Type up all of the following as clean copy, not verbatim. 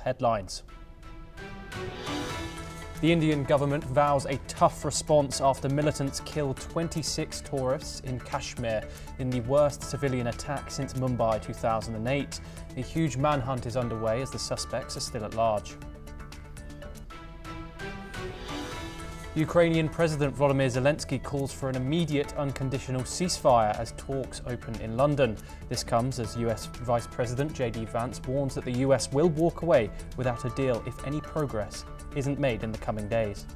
headlines. The Indian government vows a tough response after militants killed 26 tourists in Kashmir in the worst civilian attack since Mumbai 2008. A huge manhunt is underway as the suspects are still at large. Ukrainian President Volodymyr Zelensky calls for an immediate unconditional ceasefire as talks open in London. This comes as US Vice President J.D. Vance warns that the US will walk away without a deal if any progress isn't made in the coming days.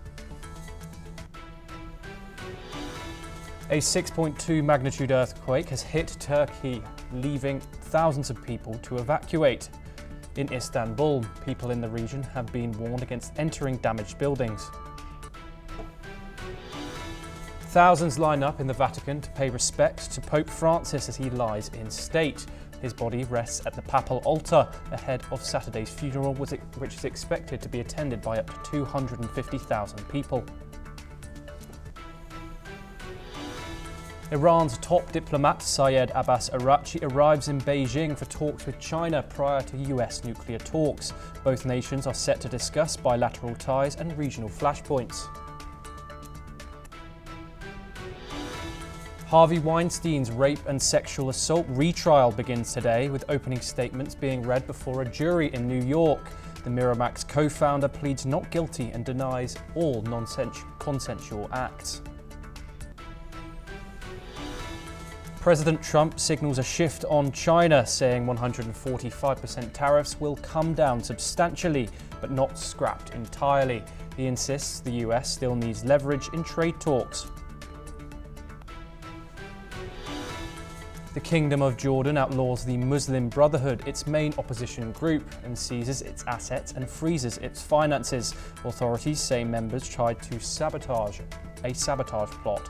A 6.2 magnitude earthquake has hit Turkey, leaving thousands of people to evacuate. In Istanbul, people in the region have been warned against entering damaged buildings. Thousands line up in the Vatican to pay respect to Pope Francis as he lies in state. His body rests at the papal altar ahead of Saturday's funeral, which is expected to be attended by up to 250,000 people. Iran's top diplomat Syed Abbas Araghchi arrives in Beijing for talks with China prior to US nuclear talks. Both nations are set to discuss bilateral ties and regional flashpoints. Harvey Weinstein's rape and sexual assault retrial begins today, with opening statements being read before a jury in New York. The Miramax co-founder pleads not guilty and denies all consensual acts. President Trump signals a shift on China, saying 145% tariffs will come down substantially, but not scrapped entirely. He insists the US still needs leverage in trade talks. The Kingdom of Jordan outlaws the Muslim Brotherhood, its main opposition group, and seizes its assets and freezes its finances. Authorities say members tried to sabotage a sabotage plot.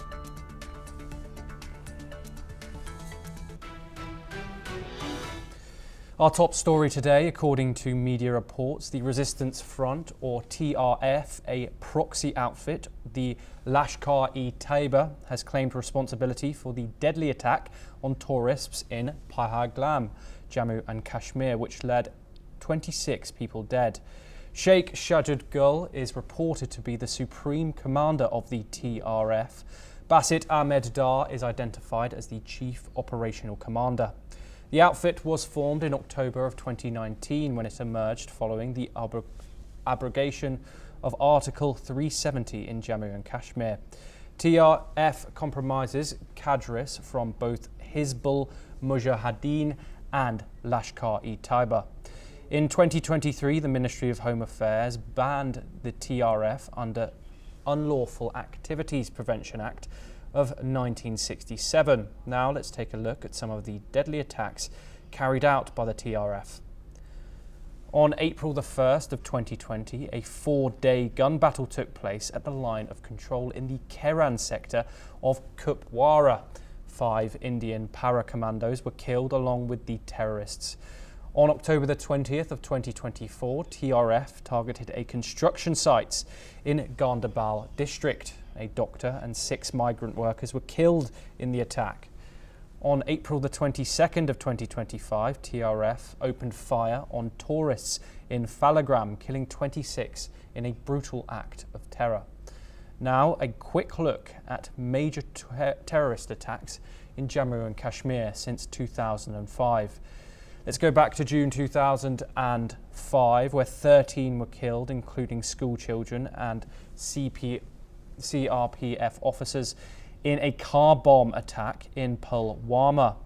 Our top story today, according to media reports, the Resistance Front, or TRF, a proxy outfit, the Lashkar-e-Taiba, has claimed responsibility for the deadly attack on tourists in Pahalgam, Jammu and Kashmir, which led 26 people dead. Sheikh Shajud Gul is reported to be the supreme commander of the TRF. Basit Ahmed Dar is identified as the chief operational commander. The outfit was formed in October of 2019 when it emerged following the abrogation of Article 370 in Jammu and Kashmir. TRF compromises cadres from both Hizbul Mujahideen and Lashkar-e-Taiba. In 2023, the Ministry of Home Affairs banned the TRF under Unlawful Activities Prevention Act of 1967. Now let's take a look at some of the deadly attacks carried out by the TRF. On April the 1st of 2020, a 4-day gun battle took place at the line of control in the Keran sector of Kupwara. 5 Indian para-commandos were killed along with the terrorists. On October the 20th of 2024, TRF targeted a construction site in Gandarbal district. A doctor and 6 migrant workers were killed in the attack. On April the 22nd of 2025, TRF opened fire on tourists in Falagram, killing 26 in a brutal act of terror. Now, a quick look at major terrorist attacks in Jammu and Kashmir since 2005. Let's go back to June 2005, where 13 were killed, including school children and CRPF officers, in a car bomb attack in Pulwama.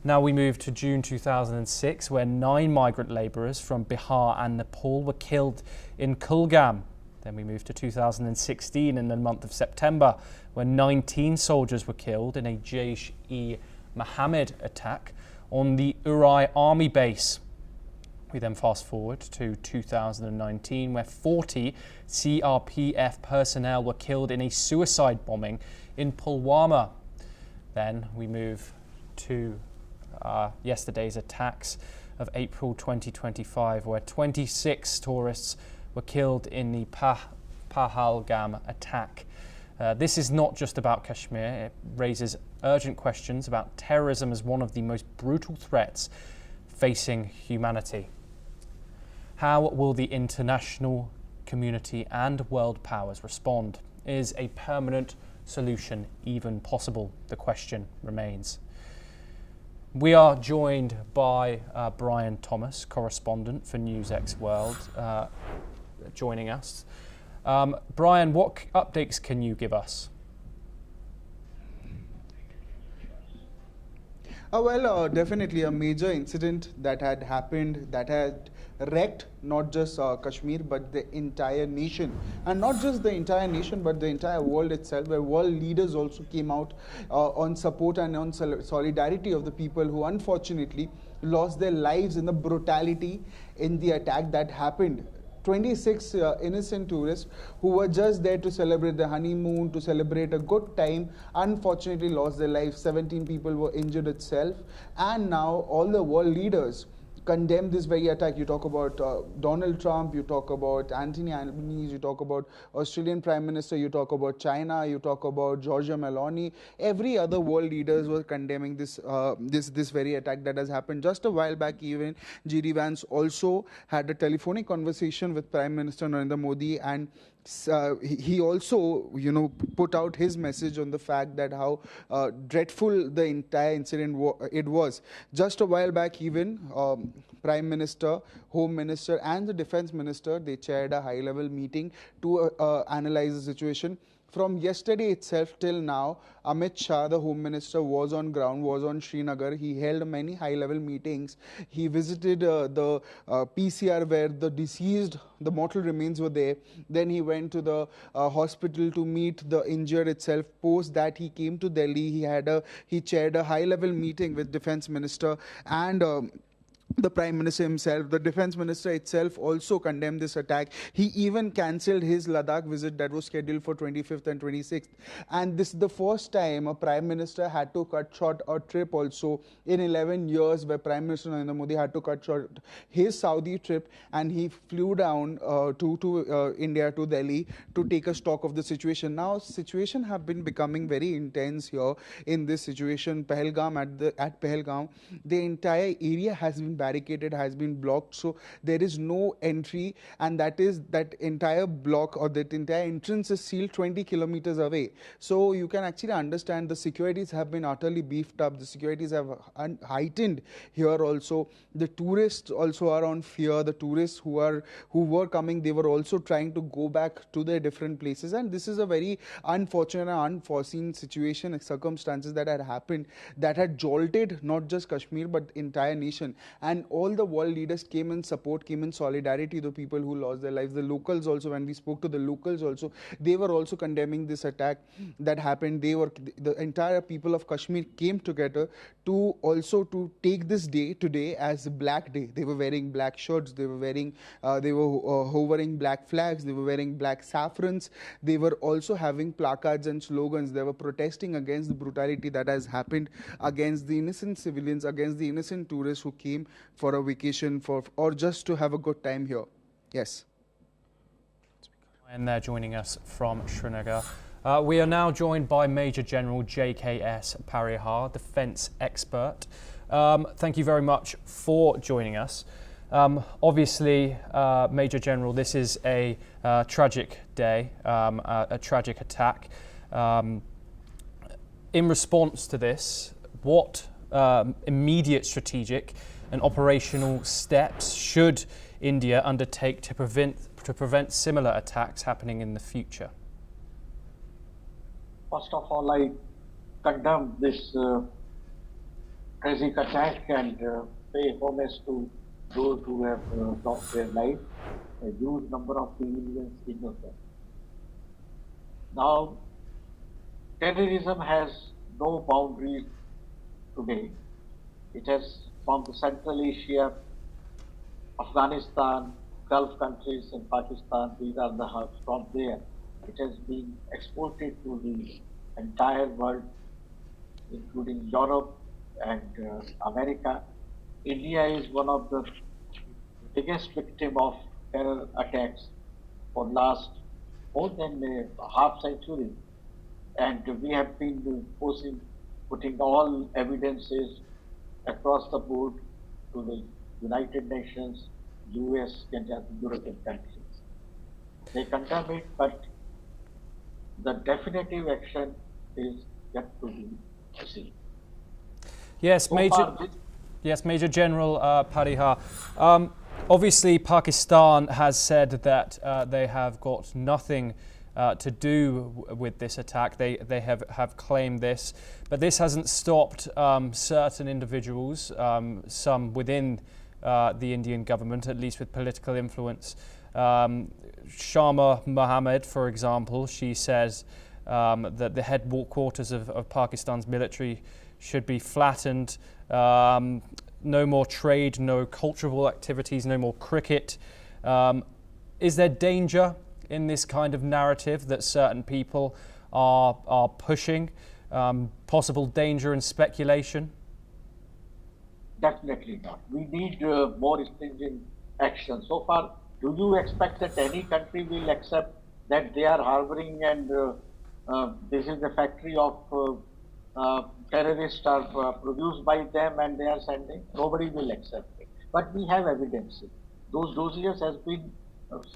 Now we move to June 2006, where 9 migrant labourers from Bihar and Nepal were killed in Kulgam. Then we move to 2016 in the month of September, where 19 soldiers were killed in a Jaish-e-Mohammed attack on the Uri army base. We then fast forward to 2019, where 40 CRPF personnel were killed in a suicide bombing in Pulwama. Then we move to yesterday's attacks of April 2025, where 26 tourists were killed in the Pahalgam attack. This is not just about Kashmir. It raises urgent questions about terrorism as one of the most brutal threats facing humanity. How will the international community and world powers respond? Is a permanent solution even possible? The question remains. We are joined by Brian Thomas, correspondent for NewsX World, joining us. Brian, what updates can you give us? Definitely a major incident that had happened, that had wrecked not just Kashmir but the entire nation, and not just the entire nation but the entire world itself, where world leaders also came out on support and on solidarity of the people who unfortunately lost their lives in the brutality in the attack that happened. 26 innocent tourists who were just there to celebrate the honeymoon, to celebrate a good time, unfortunately lost their lives. 17 people were injured itself, and now all the world leaders condemn this very attack. You talk about Donald Trump, you talk about Anthony Albanese, you talk about Australian Prime Minister, you talk about China, you talk about Giorgia Meloni. Every other world leaders were condemning this this very attack that has happened. Just a while back, even G.D. Vance also had a telephonic conversation with Prime Minister Narendra Modi, and he also, put out his message on the fact that how dreadful the entire incident it was. Just a while back, even Prime Minister, Home Minister, and the Defense Minister, they chaired a high-level meeting to analyze the situation. From yesterday itself till now, Amit Shah, the Home Minister, was on ground, was on Srinagar. He held many high-level meetings. He visited the PCR where the deceased, the mortal remains were there. Then he went to the hospital to meet the injured itself. Post that, he came to Delhi. He chaired a high-level meeting with Defense Minister and the Prime Minister himself. The Defense Minister itself also condemned this attack. He even cancelled his Ladakh visit that was scheduled for 25th and 26th. And this is the first time a Prime Minister had to cut short a trip also in 11 years, where Prime Minister Narendra Modi had to cut short his Saudi trip, and he flew down to India, to Delhi, to take a stock of the situation. Now, situation have been becoming very intense here in this situation. Pahalgam, at Pahalgam, the entire area has been barricaded, has been blocked, so there is no entry, and that entire block, or that entire entrance, is sealed 20 kilometers away. So you can actually understand the securities have been utterly beefed up. The securities have heightened here also. The tourists also are on fear. The tourists who were coming, they were also trying to go back to their different places, and this is a very unfortunate and unforeseen situation and circumstances that had happened, that had jolted not just Kashmir but entire nation. And all the world leaders came in support, came in solidarity to the people who lost their lives. The locals also, when we spoke to the locals also, they were also condemning this attack that happened. The entire people of Kashmir came together to take this day today as Black Day. They were wearing black shirts, they were hovering black flags, they were wearing black saffrons. They were also having placards and slogans. They were protesting against the brutality that has happened against the innocent civilians, against the innocent tourists who came for a vacation or just to have a good time here. Yes. And they're joining us from Srinagar. We are now joined by Major General JKS Parihar, defence expert. Thank you very much for joining us. Obviously, Major General, this is a tragic day, a tragic attack. In response to this, what immediate strategic and operational steps should India undertake to prevent similar attacks happening in the future? First of all, I condemn this tragic attack and pay homage to those who have lost their life, a huge number of civilians innocent. Now, terrorism has no boundaries today. It has from the Central Asia, Afghanistan, Gulf countries and Pakistan, these are the hubs. From there, it has been exported to the entire world, including Europe and America. India is one of the biggest victim of terror attacks for last more than a half century. And we have been putting all evidences across the board to the United Nations, US and the European countries. They condemn it, but the definitive action is yet to be seen. Yes, So Major. far, Yes, Major General Parihar. Obviously, Pakistan has said that they have got nothing to do with this attack. They have claimed this, but this hasn't stopped certain individuals, some within the Indian government, at least with political influence. Sharma Mohammed, for example, she says that the headquarters of Pakistan's military should be flattened. No more trade, no cultural activities, no more cricket. Is there danger in this kind of narrative that certain people are pushing? Possible danger and speculation? definitely not. We need more stringent action. So far, do you expect that any country will accept that they are harboring and this is the factory of terrorists are produced by them and they are sending? Nobody will accept it. But we have evidence. Those dossiers has been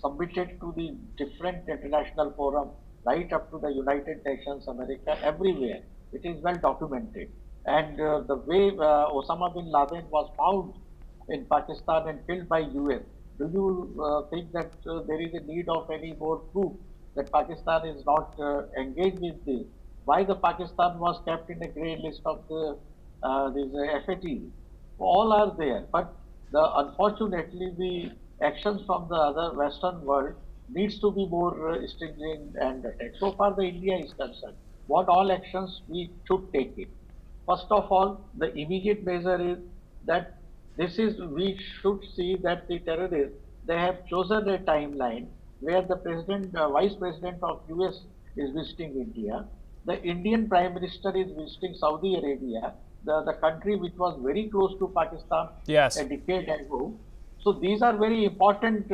submitted to the different international forum, right up to the United Nations, America, everywhere. It is well documented. And the way Osama bin Laden was found in Pakistan and killed by US, do you think that there is a need of any more proof that Pakistan is not engaged with this? Why the Pakistan was kept in a grey list of the FAT? All are there, but unfortunately the actions from the other Western world needs to be more stringent and attacked. So far the India is concerned, what all actions we should take it. First of all, the immediate measure is that we should see that the terrorists, they have chosen a timeline where the vice president of US is visiting India. The Indian Prime Minister is visiting Saudi Arabia, the country which was very close to Pakistan Yes. a decade ago. So these are very important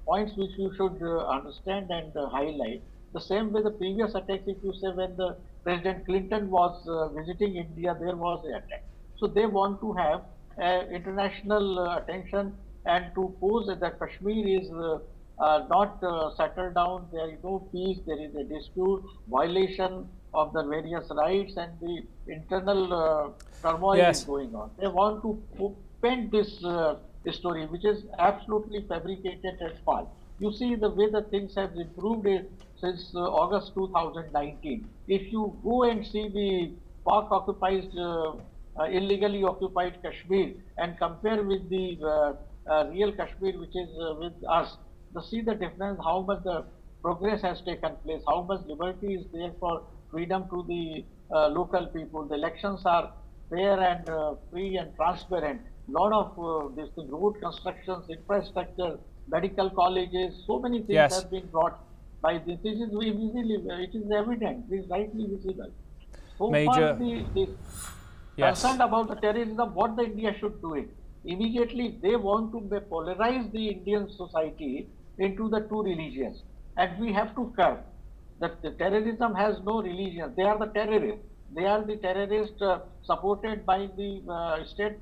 points which you should understand and highlight. The same way the previous attacks, if you say when the President Clinton was visiting India, there was an attack. So they want to have international attention and to pose that Kashmir is not settled down, there is no peace, there is a dispute, violation of the various rights and the internal turmoil Yes. is going on. They want to paint this story, which is absolutely fabricated and false. You see the way the things have improved since August 2019. If you go and see the Pak occupied, illegally occupied Kashmir and compare with the real Kashmir, which is with us, see the difference, how much the progress has taken place, how much liberty is there for freedom to the local people. The elections are fair and free and transparent. Lot of this road constructions, infrastructure, medical colleges, so many things Yes. have been brought by this. This is it is evident, it is rightly visible. So Major- far the Yes. concerned about the terrorism, what the India should do it. Immediately they want to polarize the Indian society into the two religions. And we have to curb that the terrorism has no religion. They are the terrorists. They are the terrorists supported by the state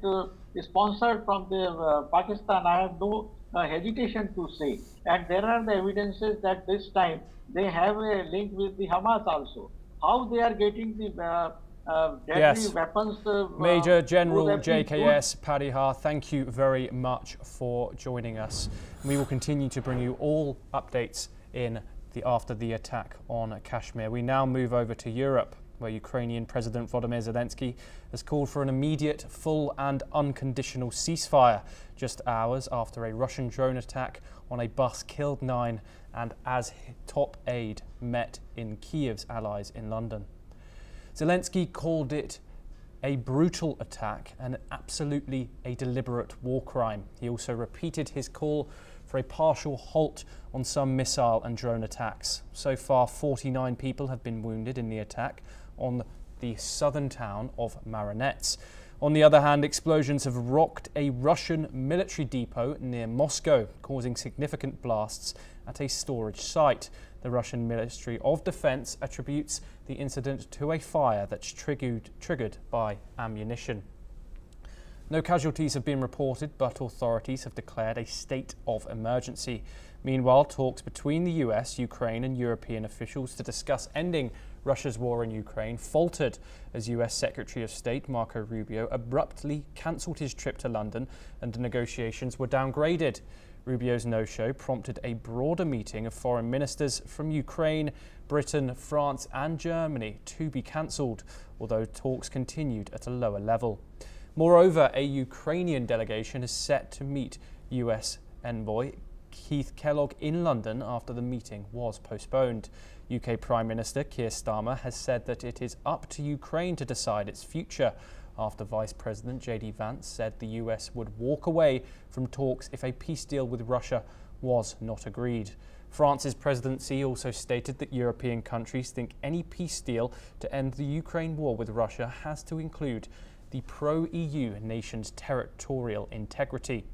sponsored from the Pakistan. I have no hesitation to say. And there are the evidences that this time they have a link with the Hamas also. How they are getting the deadly Yes. weapons. Major General those have been JKS Parihar, thank you very much for joining us. We will continue to bring you all updates after the attack on Kashmir. We now move over to Europe, where Ukrainian President Volodymyr Zelensky has called for an immediate, full and unconditional ceasefire just hours after a Russian drone attack on a bus killed 9 and as top aide met in Kiev's allies in London. Zelensky called it a brutal attack and absolutely a deliberate war crime. He also repeated his call for a partial halt on some missile and drone attacks. So far, 49 people have been wounded in the attack on the southern town of Marhanets. On the other hand, explosions have rocked a Russian military depot near Moscow, causing significant blasts at a storage site. The Russian Ministry of Defense attributes the incident to a fire that's triggered by ammunition. No casualties have been reported, but authorities have declared a state of emergency. Meanwhile, talks between the US, Ukraine and European officials to discuss ending Russia's war in Ukraine faltered as US Secretary of State Marco Rubio abruptly cancelled his trip to London and the negotiations were downgraded. Rubio's no-show prompted a broader meeting of foreign ministers from Ukraine, Britain, France and Germany to be cancelled, although talks continued at a lower level. Moreover, a Ukrainian delegation is set to meet US envoy Keith Kellogg in London after the meeting was postponed. UK Prime Minister Keir Starmer has said that it is up to Ukraine to decide its future, after Vice President JD Vance said the US would walk away from talks if a peace deal with Russia was not agreed. France's presidency also stated that European countries think any peace deal to end the Ukraine war with Russia has to include the pro-EU nation's territorial integrity,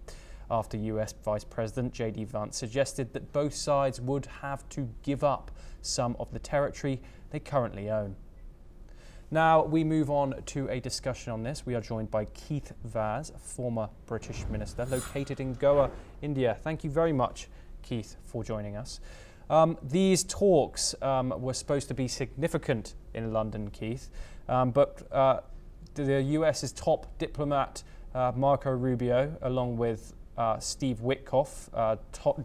after US Vice President JD Vance suggested that both sides would have to give up some of the territory they currently own. Now we move on to a discussion on this. We are joined by Keith Vaz, former British minister located in Goa, India. Thank you very much, Keith, for joining us. These talks were supposed to be significant in London, Keith, but the US's top diplomat, Marco Rubio, along with Steve Witkoff,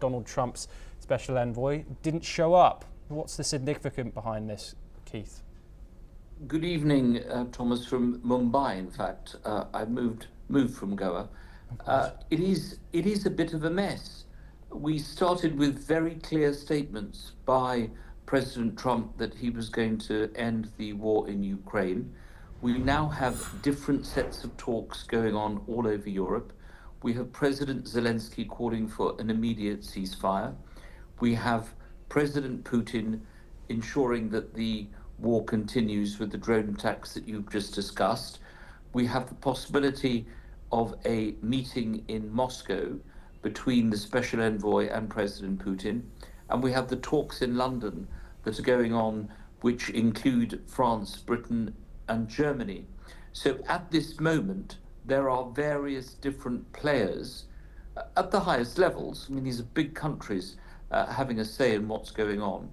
Donald Trump's special envoy, didn't show up. What's the significance behind this, Keith? Good evening, Thomas, from Mumbai. In fact, I moved from Goa. It is a bit of a mess. We started with very clear statements by President Trump that he was going to end the war in Ukraine. We now have different sets of talks going on all over Europe. We have President Zelensky calling for an immediate ceasefire. We have President Putin ensuring that the war continues with the drone attacks that you've just discussed. We have the possibility of a meeting in Moscow between the special envoy and President Putin. And we have the talks in London that are going on, which include France, Britain, and Germany. So at this moment, there are various different players at the highest levels. I mean, these are big countries having a say in what's going on,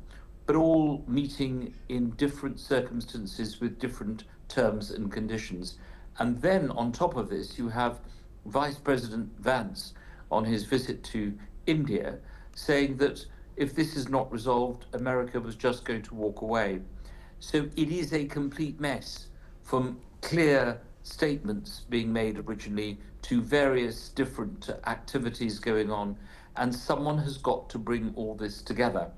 but all meeting in different circumstances with different terms and conditions. And then on top of this, you have Vice President Vance on his visit to India saying that if this is not resolved, America was just going to walk away. So it is a complete mess, from clear statements being made originally to various different activities going on, and someone has got to bring all this together.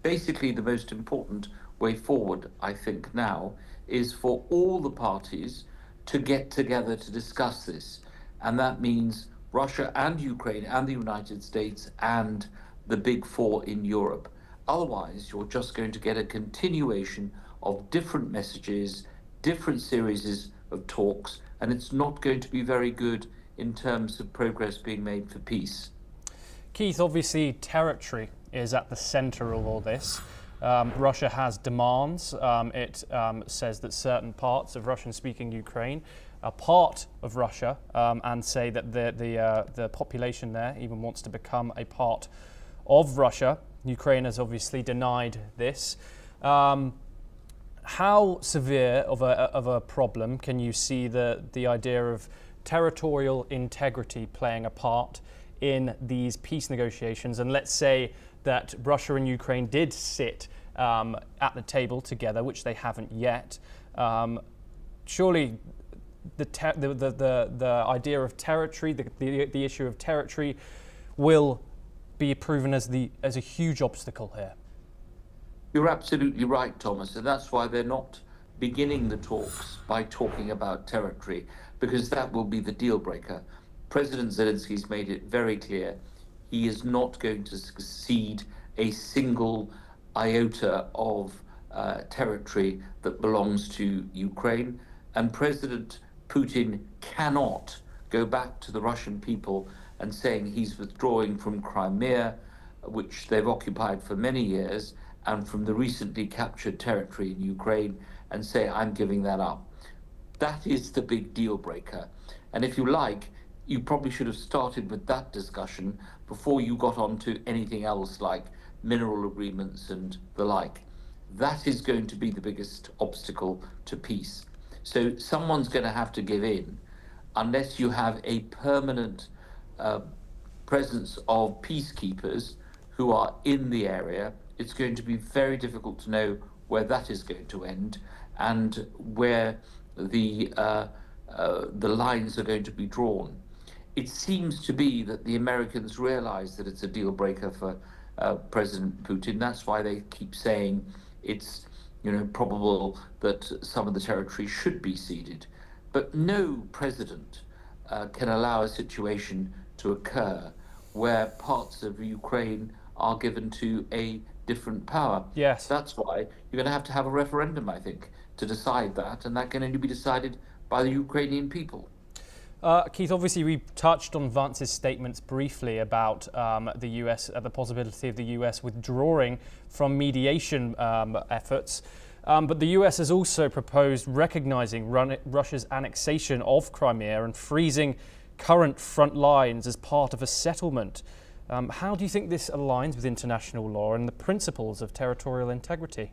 Basically, the most important way forward, I think now, is for all the parties to get together to discuss this. And that means Russia and Ukraine and the United States and the big four in Europe. Otherwise, you're just going to get a continuation of different messages, different series of talks, and it's not going to be very good in terms of progress being made for peace. Keith, obviously territory is at the centre of all this. Russia has demands. It says that certain parts of Russian-speaking Ukraine are part of Russia, and say that the population there even wants to become a part of Russia. Ukraine has obviously denied this. How severe of a problem can you see the idea of territorial integrity playing a part in these peace negotiations? And let's say that Russia and Ukraine did sit at the table together, which they haven't yet. Surely the idea of territory, the issue of territory, will be proven as a huge obstacle here. You're absolutely right, Thomas, and that's why they're not beginning the talks by talking about territory, because that will be the deal breaker. President Zelensky's made it very clear he is not going to concede a single iota of territory that belongs to Ukraine, and President Putin cannot go back to the Russian people and saying he's withdrawing from Crimea, which they've occupied for many years, and from the recently captured territory in Ukraine, and say, I'm giving that up. That is the big deal breaker. And if you like, you probably should have started with that discussion before you got on to anything else like mineral agreements and the like. That is going to be the biggest obstacle to peace. So someone's going to have to give in unless you have a permanent presence of peacekeepers who are in the area. It's going to be very difficult to know where that is going to end and where the lines are going to be drawn. It seems to be that the Americans realize that it's a deal breaker for President Putin. That's why they keep saying it's probable that some of the territory should be ceded. But no president can allow a situation to occur where parts of Ukraine are given to a different power. Yes. That's why you're going to have a referendum, I think, to decide that, and that can only be decided by the Ukrainian people. Keith, obviously we touched on Vance's statements briefly about the US, the possibility of the US withdrawing from mediation efforts. But the US has also proposed recognizing Russia's annexation of Crimea and freezing current front lines as part of a settlement. How do you think this aligns with international law and the principles of territorial integrity?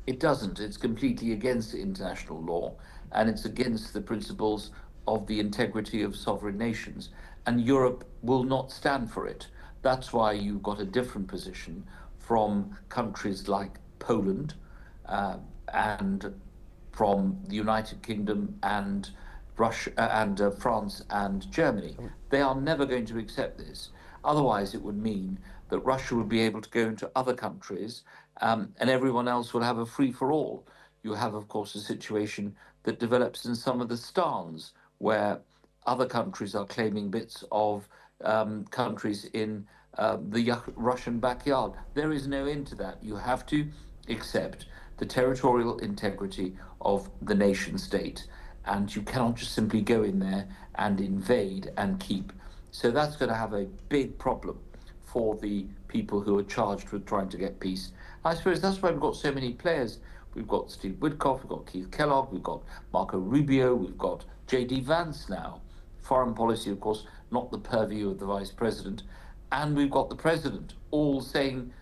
It doesn't. It's completely against international law, and it's against the principles of the integrity of sovereign nations. And Europe will not stand for it. That's why you've got a different position from countries like Poland and from the United Kingdom and Russia and France and Germany. They are never going to accept this. Otherwise, it would mean that Russia would be able to go into other countries and everyone else will have a free-for-all. You have, of course, a situation that develops in some of the stans where other countries are claiming bits of countries in the Russian backyard. There is no end to that. You have to accept the territorial integrity of the nation state, and you cannot just simply go in there and invade and keep. So that's going to have a big problem for the people who are charged with trying to get peace. I suppose that's why we've got so many players. We've got Steve Witkoff, we've got Keith Kellogg, we've got Marco Rubio, we've got J.D. Vance now. Foreign policy, of course, not the purview of the vice president. And we've got the president, all saying,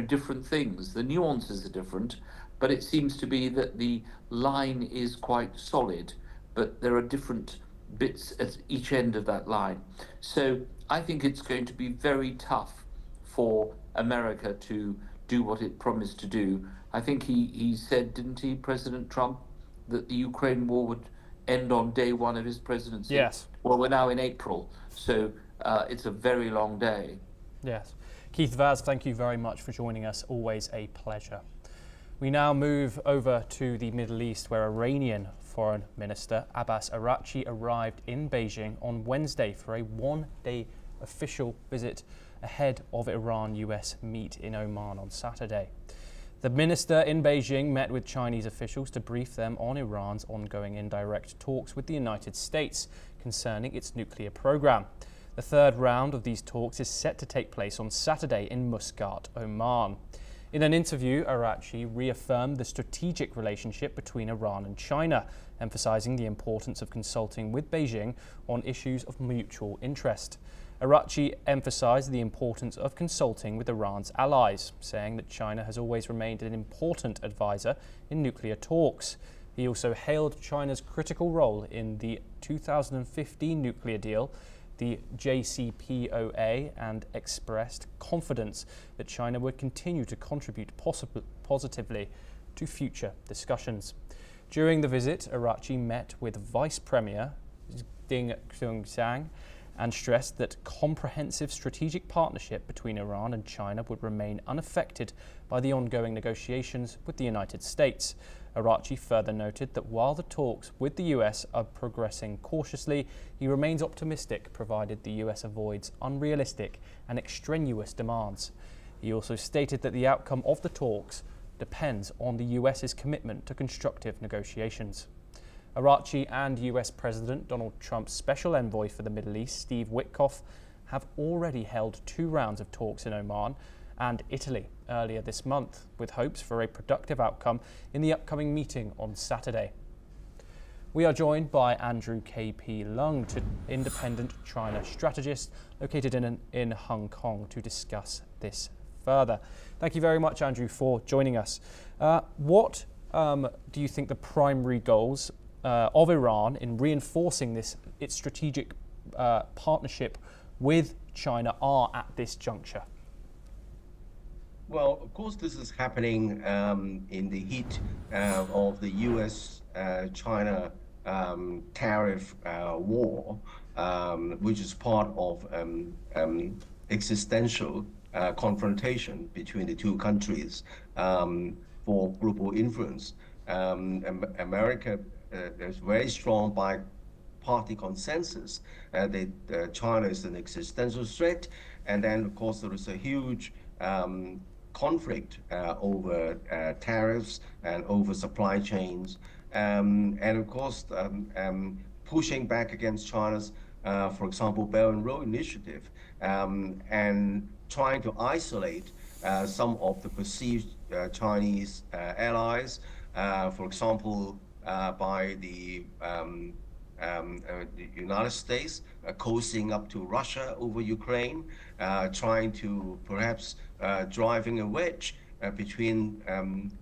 different things. The nuances are different, but it seems to be that the line is quite solid, but there are different bits at each end of that line. So I think it's going to be very tough for America to do what it promised to do. I think he said, didn't he, President Trump, that the Ukraine war would end on day one of his presidency? Yes. Well, we're now in April, so it's a very long day. Yes. Keith Vaz, thank you very much for joining us. Always a pleasure. We now move over to the Middle East, where Iranian Foreign Minister Abbas Araghchi arrived in Beijing on Wednesday for a one-day official visit ahead of Iran-US meet in Oman on Saturday. The minister in Beijing met with Chinese officials to brief them on Iran's ongoing indirect talks with the United States concerning its nuclear program. The third round of these talks is set to take place on Saturday in Muscat, Oman. In an interview, Araghchi reaffirmed the strategic relationship between Iran and China, emphasizing the importance of consulting with Beijing on issues of mutual interest. Araghchi emphasized the importance of consulting with Iran's allies, saying that China has always remained an important advisor in nuclear talks. He also hailed China's critical role in the 2015 nuclear deal, the JCPOA, and expressed confidence that China would continue to contribute positively to future discussions. During the visit, Araghchi met with Vice Premier Ding Xunxiang and stressed that comprehensive strategic partnership between Iran and China would remain unaffected by the ongoing negotiations with the United States. Araghchi further noted that while the talks with the US are progressing cautiously, he remains optimistic provided the US avoids unrealistic and extraneous demands. He also stated that the outcome of the talks depends on the US's commitment to constructive negotiations. Araghchi and US President Donald Trump's special envoy for the Middle East, Steve Witkoff, have already held 2 rounds of talks in Oman and Italy earlier this month, with hopes for a productive outcome in the upcoming meeting on Saturday. We are joined by Andrew K.P. Lung, independent China strategist located in Hong Kong, to discuss this further. Thank you very much, Andrew, for joining us. What do you think the primary goals of Iran in reinforcing its strategic partnership with China are at this juncture? Well, of course, this is happening in the heat of the U.S.-China tariff war, which is part of existential confrontation between the two countries for global influence. America there's very strong bi-party consensus that China is an existential threat, and then of course there is a huge conflict over tariffs and over supply chains, and of course pushing back against China's, for example, Belt and Road Initiative, and trying to isolate some of the perceived Chinese allies, for example, by the United States cozying up to Russia over Ukraine, trying to perhaps driving a wedge between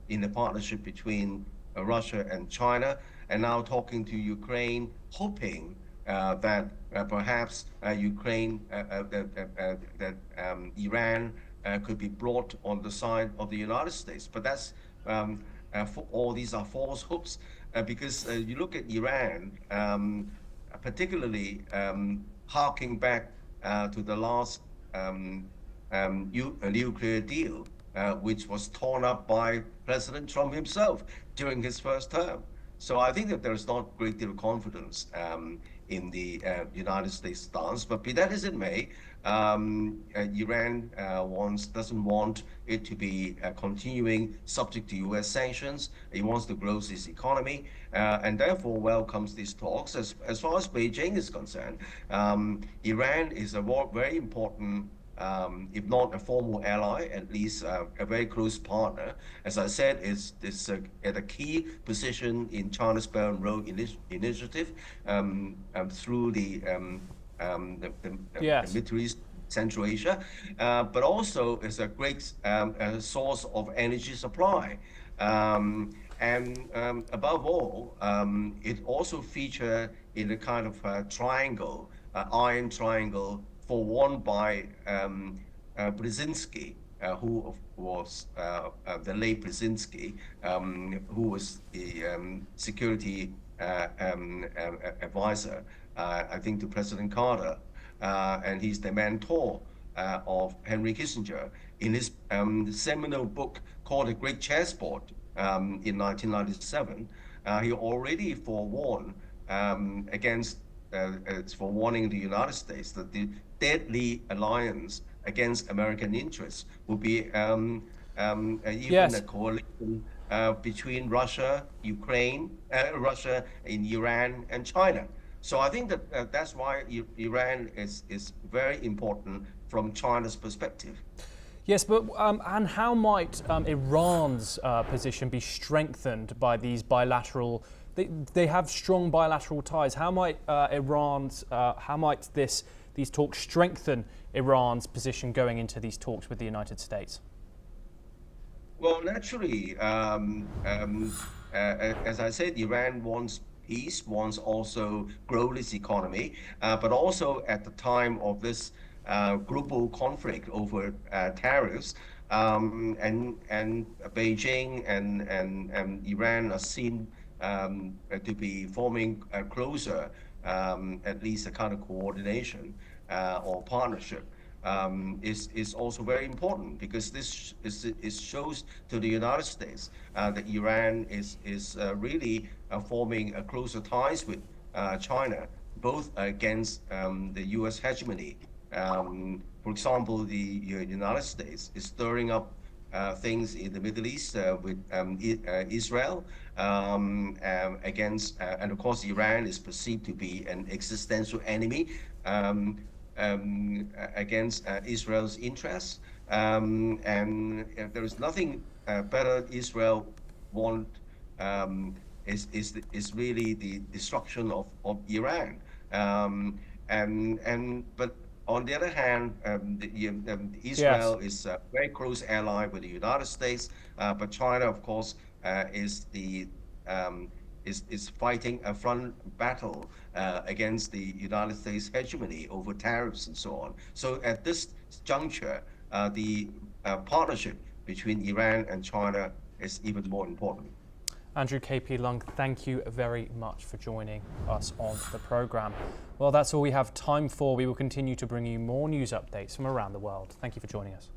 in the partnership between Russia and China, and now talking to Ukraine, hoping that perhaps Iran could be brought on the side of the United States. But that's for all these are false hopes, because you look at Iran, particularly harking back to the last nuclear deal, which was torn up by President Trump himself during his first term. So I think that there's not a great deal of confidence in the United States stance. But be that as it may, Iran doesn't want it to be continuing subject to U.S. sanctions. It wants to grow its economy, and therefore welcomes these talks. As far as Beijing is concerned, Iran is a very important, if not a formal ally, at least a very close partner. As I said, it's at a key position in China's Belt and Road Initiative through the Middle East, Central Asia, but also is a great source of energy supply. And above all, it also features in a kind of triangle, iron triangle, forewarned by Brzezinski, who was the late Brzezinski, who was the security advisor, I think, to President Carter, and he's the mentor of Henry Kissinger. In his seminal book called The Great Chessboard in 1997, he already forewarned against forewarning the United States that the deadly alliance against American interests would be even a coalition between Russia, Ukraine, Russia, and Iran and China. So I think that that's why Iran is very important from China's perspective. Yes, but and how might Iran's position be strengthened by these bilateral? They have strong bilateral ties. How might these talks strengthen Iran's position going into these talks with the United States? Well, naturally, as I said, Iran wants peace, wants also grow its economy, but also at the time of this global conflict over tariffs, and Beijing and Iran are seen to be forming closer, at least a kind of coordination or partnership, is also very important, because this shows to the United States that Iran is really forming closer ties with China, both against the U.S. hegemony. For example, the United States is stirring up things in the Middle East with Israel against, and of course Iran is perceived to be an existential enemy against Israel's interests, and there is nothing better Israel want is really the destruction of Iran. But on the other hand, Israel is a very close ally with the United States, but China, of course, is the is fighting a front battle against the United States hegemony over tariffs and so on. So at this juncture, the partnership between Iran and China is even more important. Andrew KP Lung, thank you very much for joining us on the programme. Well, that's all we have time for. We will continue to bring you more news updates from around the world. Thank you for joining us.